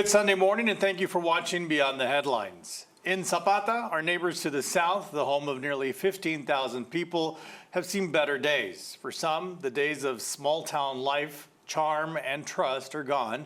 Good Sunday morning, and thank you for watching Beyond the Headlines. In Zapata, our neighbors to the south, the home of nearly 15,000 people, have seen better days. For some, the days of small-town life, charm, and trust are gone.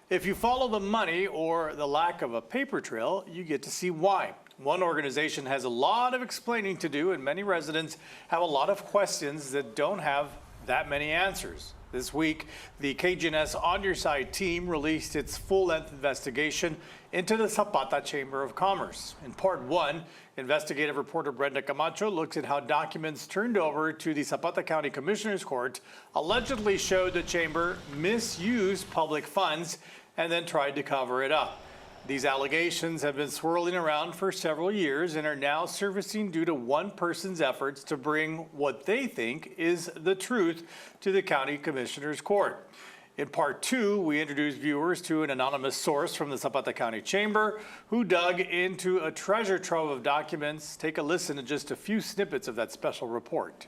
If you follow the money or the lack of a paper trail, you get to see why. One organization has a lot of explaining to do, and many residents have a lot of questions that don't have that many answers. This week, the KGNS On Your Side team released its full-length investigation into the Zapata Chamber of Commerce. In part one, investigative reporter Brenda Camacho looks at how documents turned over to the Zapata County Commissioners Court allegedly showed the chamber misused public funds and then tried to cover it up. These allegations have been swirling around for several years and are now surfacing due to one person's efforts to bring what they think is the truth to the County Commissioners Court. In part two, we introduced viewers to an anonymous source from the Zapata County Chamber who dug into a treasure trove of documents. Take a listen to just a few snippets of that special report.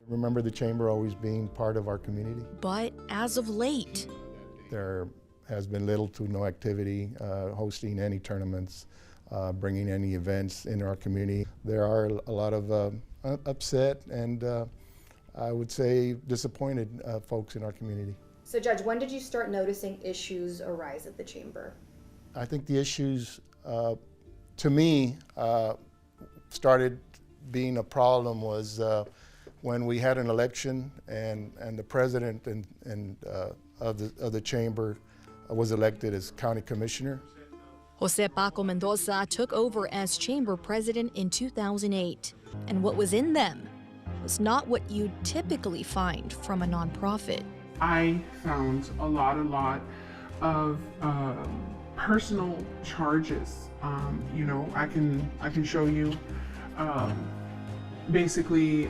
Remember the chamber always being part of our community? But as of late, there has been little to no activity, hosting any tournaments, bringing any events in our community. There are a lot of upset and I would say disappointed folks in our community. So Judge, when did you start noticing issues arise at the chamber? I think the issues, to me, started being a problem was when we had an election and the president of the chamber was elected as county commissioner. Jose Paco Mendoza took over as chamber president in 2008. And what was in them was not what you'd typically find from a nonprofit. I found a lot of personal charges. You know, I can show you basically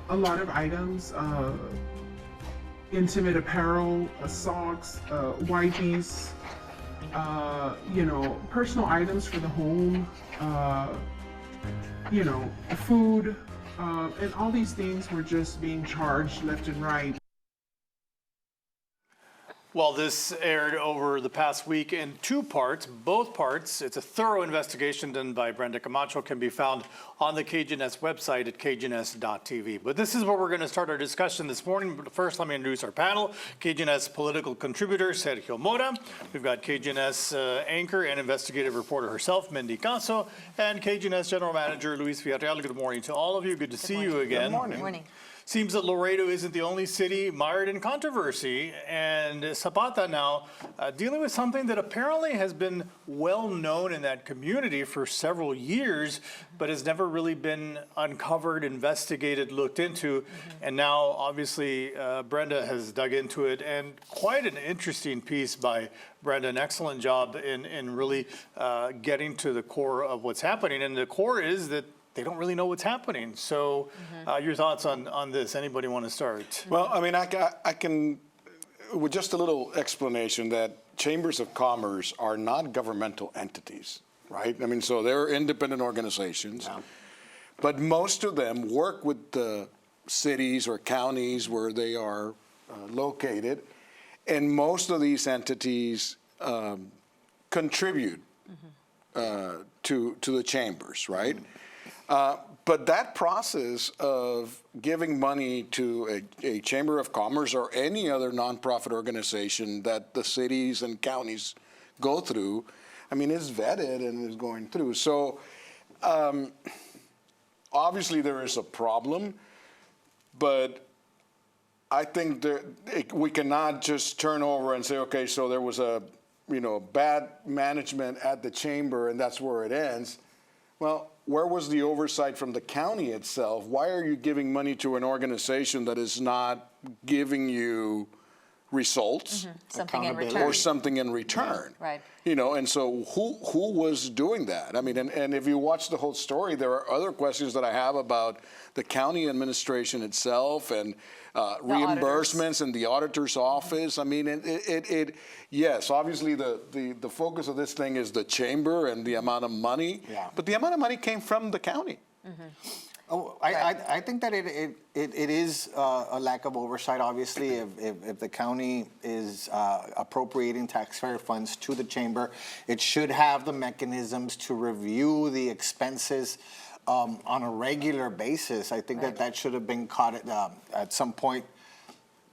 a lot of items. Intimate apparel, socks, wipes, you know, personal items for the home, you know, food, and all these things were just being charged left and right. Well, this aired over the past week in two parts, both parts. It's a thorough investigation done by Brenda Camacho, can be found on the KGNS website at kgns.tv. But this is where we're going to start our discussion this morning. But first, let me introduce our panel. KGNS political contributor Sergio Mora. We've got KGNS anchor and investigative reporter herself, Mindy Caso, and KGNS general manager Luis Villarreal. Good morning to all of you. Good to see you again. Good morning. Good morning. Seems that Laredo isn't the only city mired in controversy, and Zapata now dealing with something that apparently has been well known in that community for several years, but has never really been uncovered, investigated, looked into. And now, obviously, Brenda has dug into it, and quite an interesting piece by Brenda, an excellent job in really getting to the core of what's happening. And the core is that they don't really know what's happening. So your thoughts on this? Anybody want to start? Well, I mean, I can, with just a little explanation that chambers of commerce are not governmental entities, right? I mean, so they're independent organizations, yeah. But most of them work with the cities or counties where they are located. And most of these entities contribute to the chambers, right? But that process of giving money to a chamber of commerce or any other nonprofit organization that the cities and counties go through, I mean, it's vetted and is going through. So obviously there is a problem, but I think we cannot just turn over and say, okay, so there was a bad management at the chamber and that's where it ends. Well, where was the oversight from the county itself? Why are you giving money to an organization that is not giving you results? Something in return. Or something in return. Yeah, right. You know, and so who was doing that? I mean, and if you watch the whole story, there are other questions that I have about the county administration itself and reimbursements and the auditor's office. I mean, yes, obviously the focus of this thing is the chamber and the amount of money, but the amount of money came from the county. Oh, I think that it is a lack of oversight, obviously, if the county is appropriating taxpayer funds to the chamber, it should have the mechanisms to review the expenses on a regular basis. I think that should have been caught at some point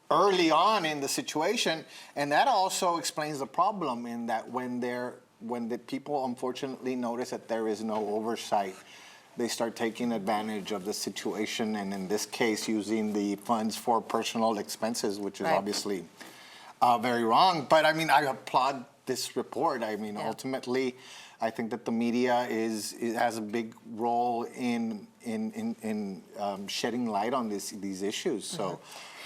early on in the situation, and that also explains the problem in that when the people unfortunately notice that there is no oversight, they start taking advantage of the situation, and in this case, using the funds for personal expenses, which is obviously very wrong. But I mean, I applaud this report. I mean, ultimately, I think that the media has a big role in shedding light on these issues. So.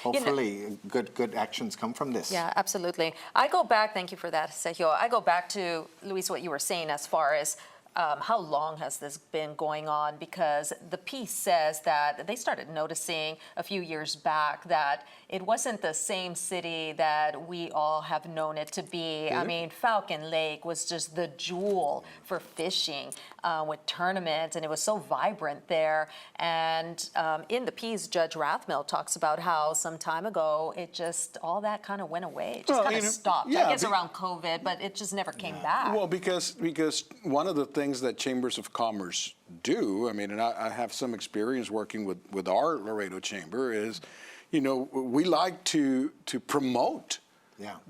Hopefully, good actions come from this. Yeah, absolutely. I go back, thank you for that, Sergio. I go back to, Luis, what you were saying as far as how long has this been going on? Because the piece says that they started noticing a few years back that it wasn't the same city that we all have known it to be. I mean, Falcon Lake was just the jewel for fishing with tournaments, and it was so vibrant there. And in the piece, Judge Rathmel talks about how some time ago, it just, all that kind of went away. It just kind of stopped. I guess around COVID, but it just never came back. Well, because one of the things that chambers of commerce do, I mean, and I have some experience working with our Laredo chamber, is, you know, we like to promote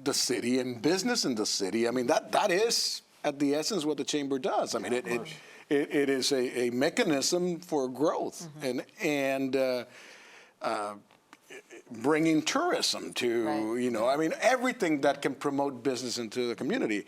the city and business in the city. I mean, that is at the essence what the chamber does. I mean, it is a mechanism for growth and bringing tourism to, you know, I mean, everything that can promote business into the community.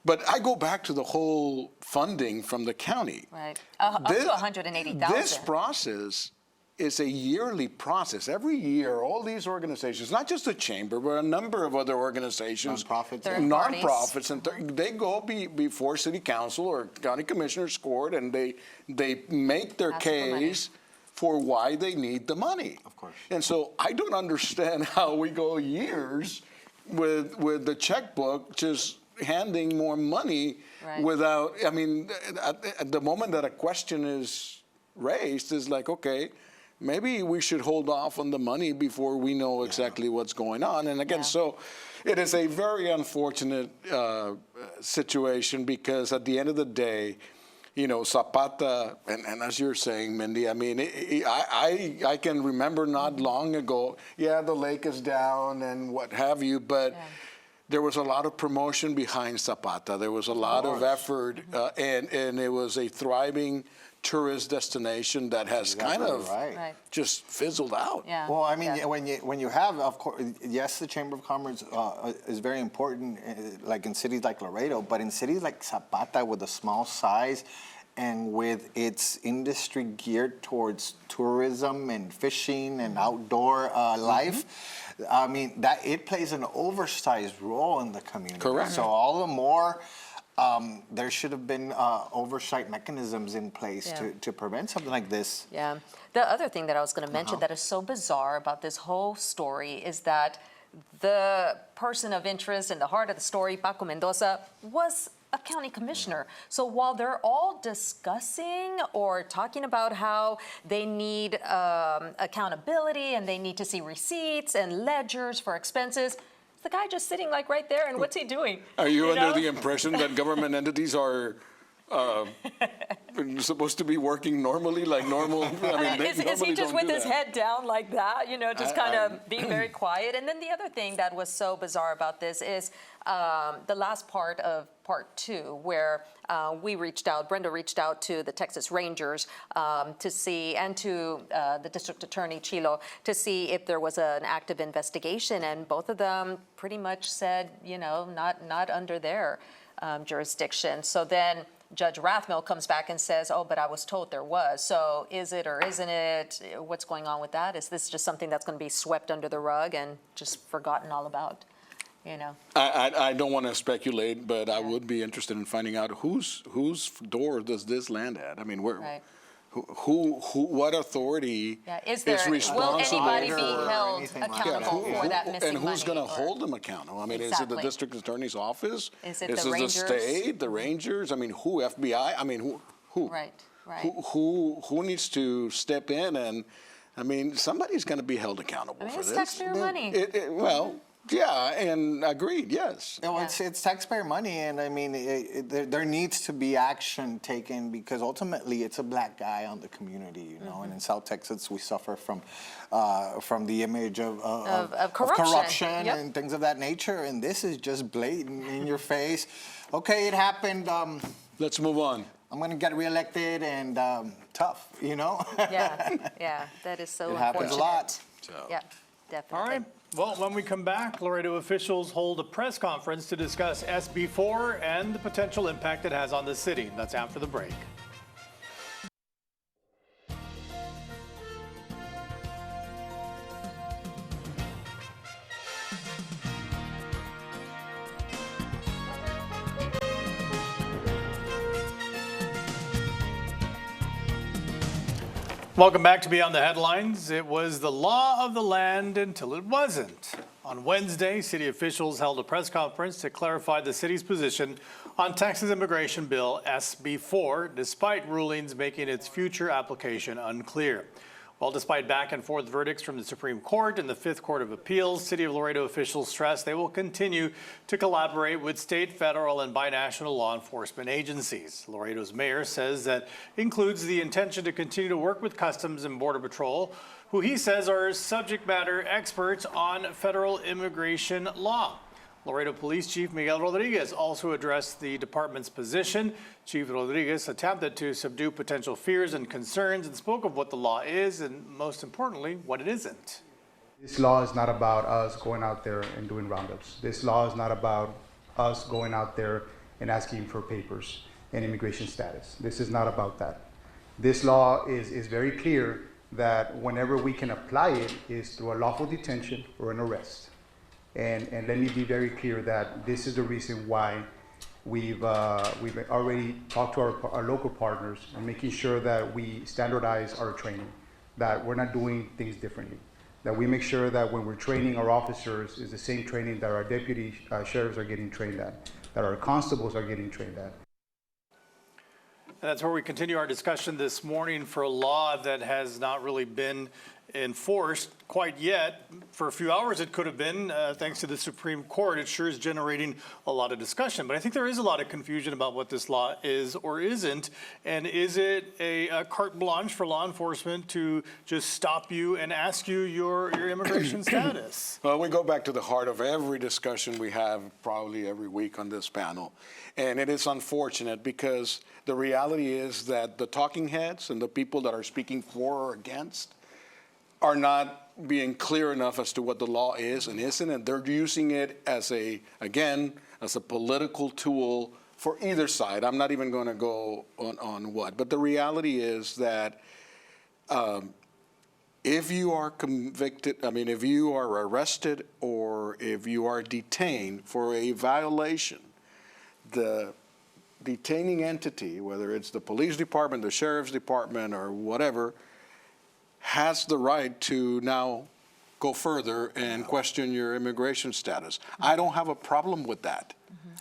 But I go back to the whole funding from the county. Right, up to $180,000. This process is a yearly process. Every year, all these organizations, not just the chamber, but a number of other organizations, nonprofits, and they go before city council or county commissioners court, and they make their case for why they need the money. Of course. And so I don't understand how we go years with the checkbook just handing more money without, I mean, at the moment that a question is raised, is like, okay, maybe we should hold off on the money before we know exactly what's going on. And again, so it is a very unfortunate situation, because at the end of the day, you know, Zapata, and as you're saying, Mindy, I mean, I can remember not long ago, the lake is down and what have you, but there was a lot of promotion behind Zapata. There was a lot of effort, and it was a thriving tourist destination that has kind of just fizzled out. Yeah. Well, I mean, when you have, of course, yes, the Chamber of Commerce is very important, like in cities like Laredo, but in cities like Zapata, with a small size and with its industry geared towards tourism and fishing and outdoor life, I mean, that it plays an oversized role in the community. Correct. So all the more there should have been oversight mechanisms in place to prevent something like this. Yeah. The other thing that I was going to mention that is so bizarre about this whole story is that the person of interest in the heart of the story, Paco Mendoza, was a county commissioner. So while they're all discussing or talking about how they need accountability and they need to see receipts and ledgers for expenses, the guy just sitting like right there, and what's he doing? Are you under the impression that government entities are supposed to be working normally, like normal? I mean, is he just with his head down like that, you know, just kind of being very quiet? And then the other thing that was so bizarre about this is the last part of part 2, where Brenda reached out to the Texas Rangers to see, and to the district attorney, Chilo, to see if there was an active investigation. And both of them pretty much said, you know, not under their jurisdiction. So then Judge Rathmel comes back and says, oh, but I was told there was. So is it or isn't it? What's going on with that? Is this just something that's going to be swept under the rug and just forgotten all about? You know, I don't want to speculate, but I would be interested in finding out whose door does this land at? I mean, where, what authority is responsible? Will anybody be held accountable for that missing money? And who's going to hold them accountable? I mean, is it the district attorney's office? Is it the Rangers? The state, the Rangers? I mean, who? FBI? I mean, who? Right. Right. Who needs to step in? And I mean, somebody's going to be held accountable for It's this. taxpayer money. Well, yeah, and agreed, yes. Well, it's taxpayer money, and I mean, there needs to be action taken because ultimately it's a black guy on the community, you know. And in South Texas, we suffer from the image of corruption Yep. and things of that nature. And this is just blatant in your face. Okay, it happened. Let's move on. I'm going to get reelected and tough, you know. Yeah, that is so It unfortunate. happens a lot. Yeah, definitely. All right. Well, when we come back, Laredo officials hold a press conference to discuss SB-4 and the potential impact it has on the city. That's after the break. Welcome back to Beyond the Headlines. It was the law of the land until it wasn't. On Wednesday, city officials held a press conference to clarify the city's position on Texas immigration bill SB-4, despite rulings making its future application unclear. Well, despite back and forth verdicts from the Supreme Court and the Fifth Court of Appeals, City of Laredo officials stress they will continue to collaborate with state, federal, and binational law enforcement agencies. Laredo's mayor says that includes the intention to continue to work with Customs and Border Patrol, who he says are subject matter experts on federal immigration law. Laredo Police Chief Miguel Rodriguez also addressed the department's position. Chief Rodriguez attempted to subdue potential fears and concerns and spoke of what the law is and, most importantly, what it isn't. This law is not about us going out there and doing roundups. This law is not about us going out there and asking for papers and immigration status. This is not about that. This law is very clear that whenever we can apply it is through a lawful detention or an arrest. And let me be very clear that this is the reason why we've already talked to our local partners and making sure that we standardize our training, that we're not doing things differently, that we make sure that when we're training our officers is the same training that our deputy sheriffs are getting trained at, that our constables are getting trained at. And that's where we continue our discussion this morning for a law that has not really been enforced quite yet. For a few hours it could have been, thanks to the Supreme Court. It sure is generating a lot of discussion. But I think there is a lot of confusion about what this law is or isn't. And is it a carte blanche for law enforcement to just stop you and ask you your immigration status? Well, we go back to the heart of every discussion we have probably every week on this panel. And it is unfortunate because the reality is that the talking heads and the people that are speaking for or against are not being clear enough as to what the law is and isn't, and they're using it as a political tool for either side. I'm not even going to go on what, but the reality is that if you are convicted, if you are arrested or if you are detained for a violation, the detaining entity, whether it's the police department, the sheriff's department, or whatever, has the right to now go further and question your immigration status. I don't have a problem with that.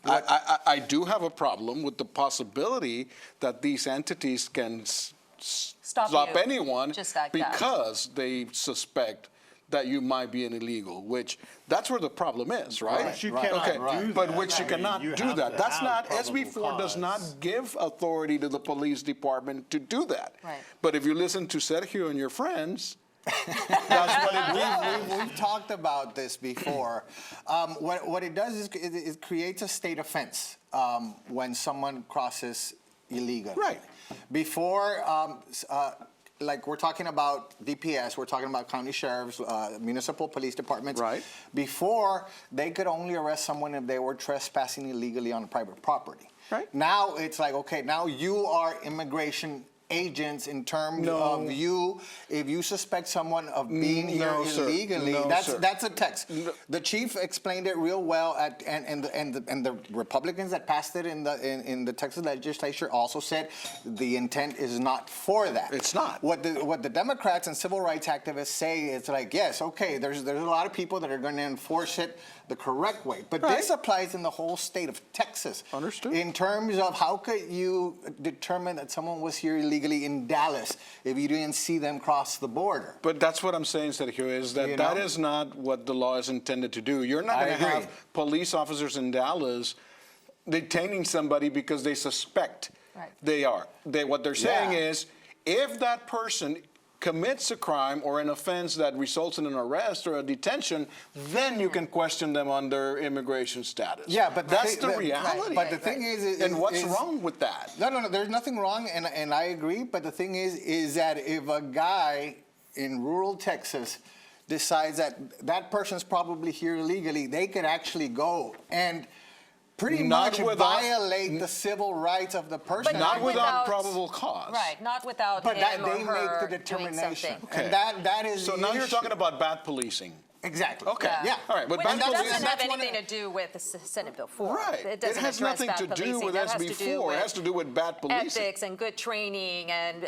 I do have a problem with the possibility that these entities can stop anyone just like because they suspect that you might be an illegal, which that's where the problem is, right? Which you cannot do that. But which you cannot You do have that. to That's have not, probable SB-4 does not cause. give authority to the police department to do that. Right. But if you listen to Sergio and your friends, that's what it does. We've talked about this before. What it does is it creates a state offense when someone crosses illegally. Right. Before, like we're talking about DPS, we're talking about county sheriffs, municipal police departments. Right. Before, they could only arrest someone if they were trespassing illegally on private property. Right. Now it's like, okay, now you are immigration agents in terms of you. If you suspect someone of being here illegally, that's a text. No. The chief explained it real well, and the Republicans that passed it in the Texas legislature also said the intent is not for that. It's not. What the Democrats and civil rights activists say is like, yes, okay, there's a lot of people that are going to enforce it the correct way, but this applies in the whole state of Texas. Understood. In terms of how could you determine that someone was here illegally illegally in Dallas if you didn't see them cross the border. But that's what I'm saying, Sergio, is that that is not what the law is intended to do. You're not going to have police officers in Dallas detaining somebody because they suspect they are. What they're saying is, if that person commits a crime or an offense that results in an arrest or a detention, then you can question them on their immigration status. Yeah, but that's the reality. But the thing is, and what's wrong with that? No, there's nothing wrong, and I agree. But the thing is that if a guy in rural Texas decides that that person's probably here illegally, they could actually go and pretty much violate the civil rights of the person. But not without probable cause. Right, not without but him that or they her make the doing determination. something. And that is so now you're talking about bad policing. Exactly. Okay. Yeah. All right. But that bad doesn't policing, have anything to do with the Senate Bill 4. right. It doesn't has address nothing bad to do policing. with That has to do SB-4. with It has to do with bad policing. ethics and good training and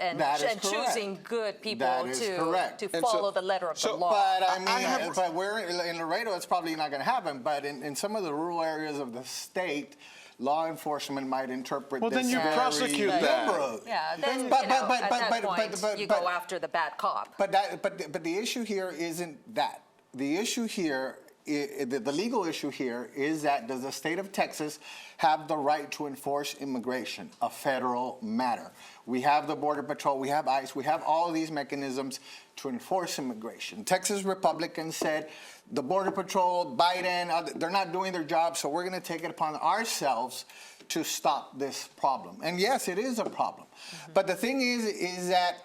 choosing good people to follow the letter of the law. But I mean, but we're in Laredo, it's probably not going to happen. But in some of the rural areas of the state, law enforcement might interpret this then you very prosecute that. liberally. Yeah, then at that point you go after the bad cop. But the issue here isn't that. The issue here, the legal issue here is that does the state of Texas have the right to enforce immigration, a federal matter? We have the Border Patrol, we have ICE, we have all of these mechanisms to enforce immigration. Texas Republicans said the Border Patrol, Biden, they're not doing their job, so we're going to take it upon ourselves to stop this problem. And yes, it is a problem. But the thing is that,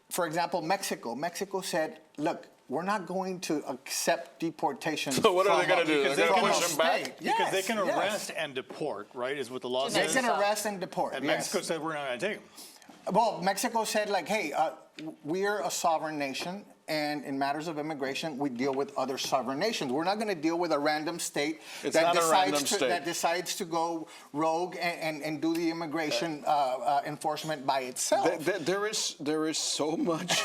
for example, Mexico said, look, we're not going to accept deportation. So what are they going to do? They're going to push them back? Because they can arrest and deport, right, is what the law says. They can arrest and deport, And Mexico said we're not going to take them. Well, Mexico said, like, hey, we're a sovereign nation, and in matters of immigration, we deal with other sovereign nations. We're not going to deal with a random state that decides to go rogue and do the immigration enforcement by itself. There is so much.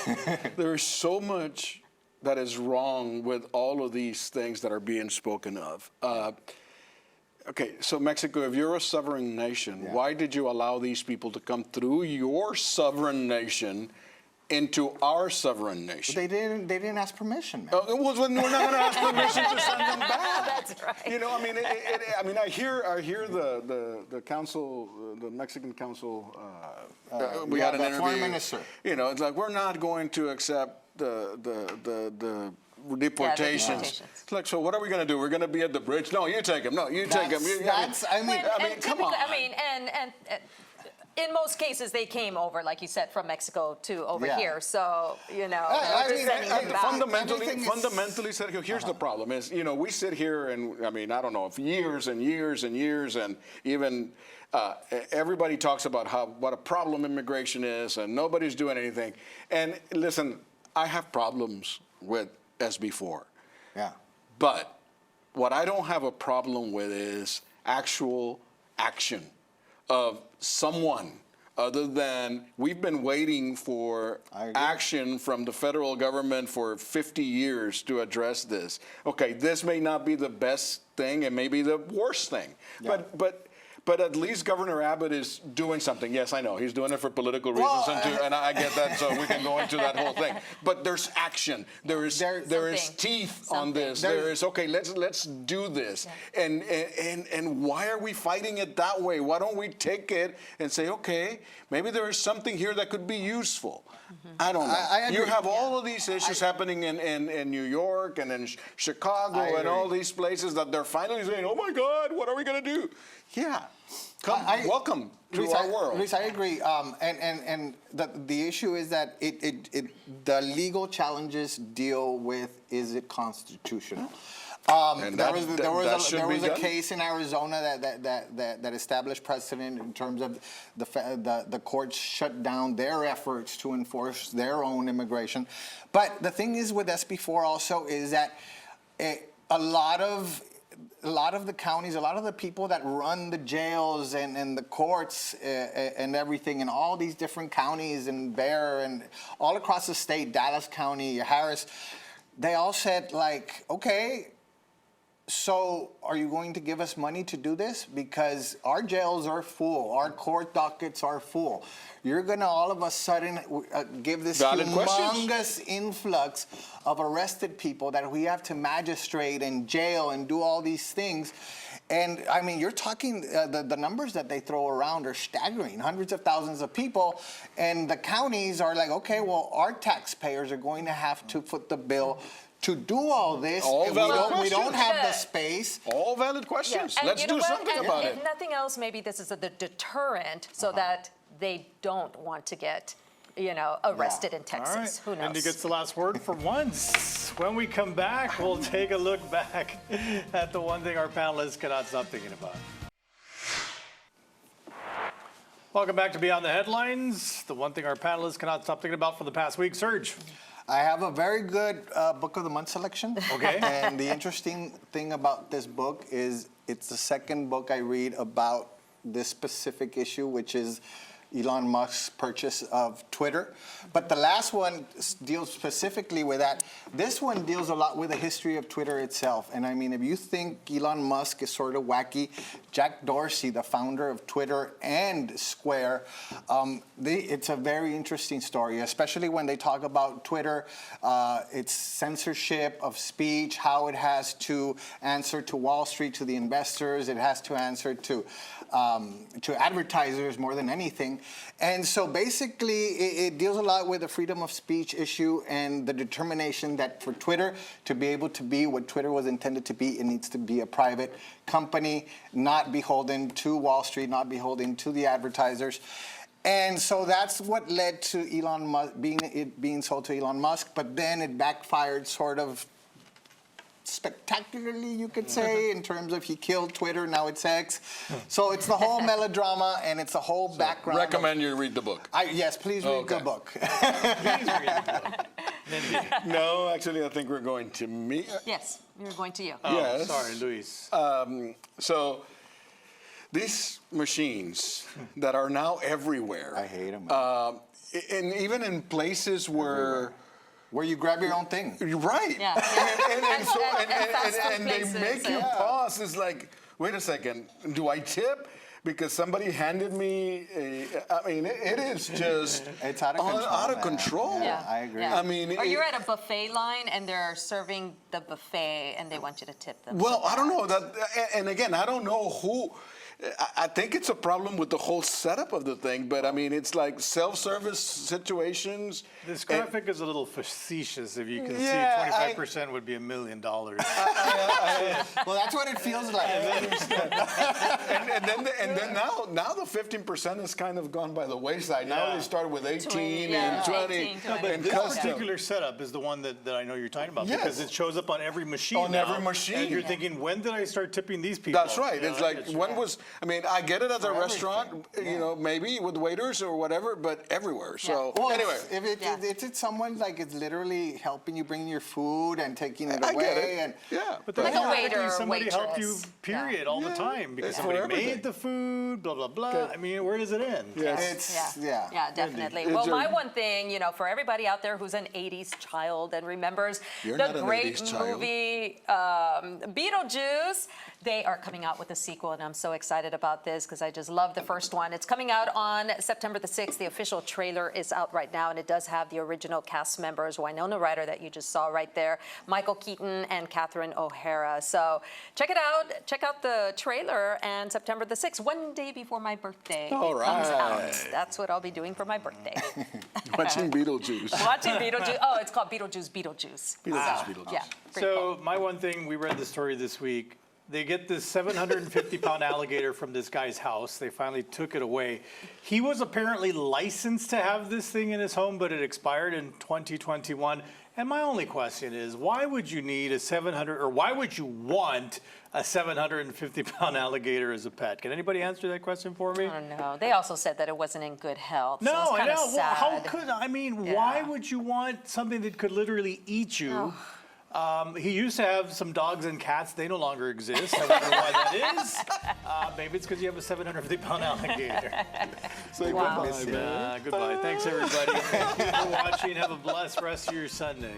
There is so much that is wrong with all of these things that are being spoken of. Okay, so Mexico, if you're a sovereign nation, why did you allow these people to come through your sovereign nation into our sovereign nation? They didn't ask permission, man. We're not going to ask permission to send them back. That's right. You know, I hear the council, the Mexican council. We had an interview. Foreign minister. You know, it's like we're not going to accept the deportations. It's like, so what are we going to do? We're going to be at the bridge? No, you take them. No, you take them. Come on. I mean, and in most cases, they came over, like you said, from Mexico to over here. So, you know, fundamentally, Sergio, here's the problem is, you know, we sit here and, I mean, I don't know, if years and years and years and even everybody talks about what a problem immigration is and nobody's doing anything. And listen, I have problems with SB-4. Yeah. But what I don't have a problem with is actual action of someone other than we've been waiting for action from the federal government for 50 years to address this. Okay, this may not be the best thing, it may be the worst thing, but at least Governor Abbott is doing something. Yes, I know, he's doing it for political reasons, and I get that, so we can go into that whole thing. But there's action, there is teeth on this. There is, okay, let's do this. And why are we fighting it that way? Why don't we take it and say, okay, maybe there is something here that could be useful. I don't know. You have all of these issues happening in New York and in Chicago and all these places that they're finally saying, oh my God, what are we going to do? Yeah. Welcome to our world. Luis, I agree. And the issue is that the legal challenges deal with, is it constitutional? There was a case in Arizona that established precedent in terms of the courts shut down their efforts to enforce their own immigration. But the thing is with SB-4 also is that a lot of the counties, a lot of the people that run the jails and the courts and everything in all these different counties and Bexar and all across the state, Dallas County, Harris, they all said like, okay, So are you going to give us money to do this? Because our jails are full, our court dockets are full. You're gonna all of a sudden give this Valid questions. humongous influx of arrested people that we have to magistrate and jail and do all these things. And I mean, you're talking, the numbers that they throw around are staggering, hundreds of thousands of people. And the counties are like, okay, well, our taxpayers are going to have to foot the bill to do all this. All and valid we don't questions. have the space. All valid questions. And Let's you know do what? something And about if it. nothing else, maybe this is the deterrent so that they don't want to get, arrested in All Texas. right. Who knows? Andy gets the last word for once. When we come back, we'll take a look back at the one thing our panelists cannot stop thinking about. Welcome back to Beyond the Headlines. The one thing our panelists cannot stop thinking about for the past week. Serge. I have a very good book of the month selection. Okay. And the interesting thing about this book is it's the second book I read about this specific issue, which is Elon Musk's purchase of Twitter. But the last one deals specifically with that. This one deals a lot with the history of Twitter itself. And I mean, if you think Elon Musk is sort of wacky, Jack Dorsey, the founder of Twitter and Square, it's a very interesting story, especially when they talk about Twitter, its censorship of speech, how it has to answer to Wall Street, to the investors, it has to answer to advertisers more than anything. And so basically it deals a lot with the freedom of speech issue and the determination that for Twitter to be able to be what Twitter was intended to be, it needs to be a private company, not beholden to Wall Street, not beholden to the advertisers. And so that's what led to Elon Musk being sold to Elon Musk, but then it backfired sort of spectacularly, you could say, in terms of he killed Twitter, now it's X. So it's the whole melodrama and it's the whole background. Recommend you read the book. Yes, please read the book. Please read the book. Mindy. No, actually, I think we're going to me. Yes, we're going to you. Oh, Yes. sorry, Luis. So these machines that are now everywhere. I hate them. And even in places where you grab your own thing. you're right. Yeah. And they make you pause. It's like, wait a second, do I tip? Because somebody handed me it is just It's out of control. Out of man. control. Yeah, I agree. Yeah. I mean, or you're at a buffet line and they're serving the buffet and they want you to tip them. Well, I don't know that, and again, I don't know who. I think it's a problem with the whole setup of the thing, but I mean, it's like self-service situations. This graphic is a little facetious. If you can Yeah, see, 25% would be $1 million. Well, that's what it feels like. and then now the 15% has kind of gone by the wayside. Now Yeah. they start with 18 20, and 20 18, 20. and This custom. particular setup is the one that I know you're talking about Yes. because it shows up on every machine. On now, every machine. And you're thinking, when did I start tipping these people? That's right. It's like, when was, I mean, I get it as a restaurant, maybe with waiters or whatever, but everywhere. So Well, anyway. if it's someone like it's literally helping you bring your food and taking it I away. get it. And Yeah. But Like there's a waiter or somebody helped you, waitress. period, all the time because It's somebody for everything. made the food, blah, blah, blah. I mean, where does it end? Yeah, definitely. It's Well, a- my one thing, for everybody out there who's an 80s child and remembers You're the not an great 80s child. movie Beetlejuice, they are coming out with a sequel, and I'm so excited about this because I just love the first one. It's coming out on September the 6th. The official trailer is out right now, and it does have the original cast members, Winona Ryder that you just saw right there, Michael Keaton, and Catherine O'Hara. So check it out. Check out the trailer, and September the 6th, one day before my birthday, All it comes out. right. That's what I'll be doing for my birthday. Watching Beetlejuice. Watching Beetlejuice. Oh, it's called Beetlejuice. Beetlejuice. Yeah. pretty So cool. my one thing, we read the story this week. They get this 750-pound alligator from this guy's house. They finally took it away. He was apparently licensed to have this thing in his home, but it expired in 2021. And my only question is, why would you need why would you want a 750-pound alligator as a pet? Can anybody answer that question for me? I don't know. They also said that it wasn't in good health. so No, it's I kinda know. Well, how sad. could I mean? Yeah. Why would you want something that could literally eat you? He used to have some dogs and cats. They no longer exist. I wonder why that is. Maybe it's because you have a 750-pound alligator. Say Wow. goodbye, man. Goodbye. Thanks, everybody. Thank you for watching. Have a blessed rest of your Sunday.